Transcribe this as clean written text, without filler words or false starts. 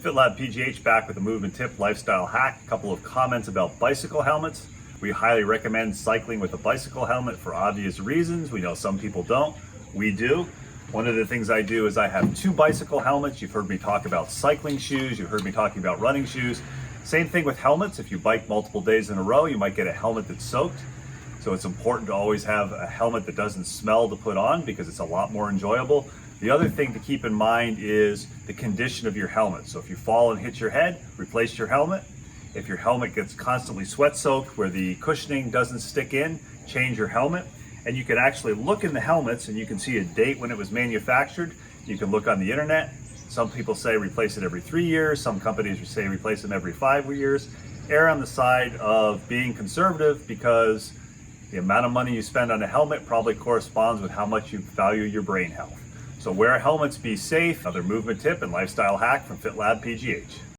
FitLabPGH back with a movement tip, lifestyle hack. A couple of comments about bicycle helmets. We highly recommend cycling with a bicycle helmet for obvious reasons. We know some people don't. We do. One of the things I do is I have two bicycle helmets. You've heard me talk about cycling shoes. You've heard me talking about running shoes. Same thing with helmets. If you bike multiple days in a row, you might get a helmet that's soaked. So it's important to always have a helmet that doesn't smell to put on because it's a lot more enjoyable. The other thing to keep in mind is the condition of your helmet. So if you fall and hit your head, replace your helmet. If your helmet gets constantly sweat soaked where the cushioning doesn't stick in, change your helmet. And you can actually look in the helmets and you can see a date when it was manufactured. You can look on the internet. Some people say replace it every 3 years. Some companies say replace them every 5 years. Err on the side of being conservative because the amount of money you spend on a helmet probably corresponds with how much you value your brain health. So wear helmets, be safe. Another movement tip and lifestyle hack from FitLabPGH.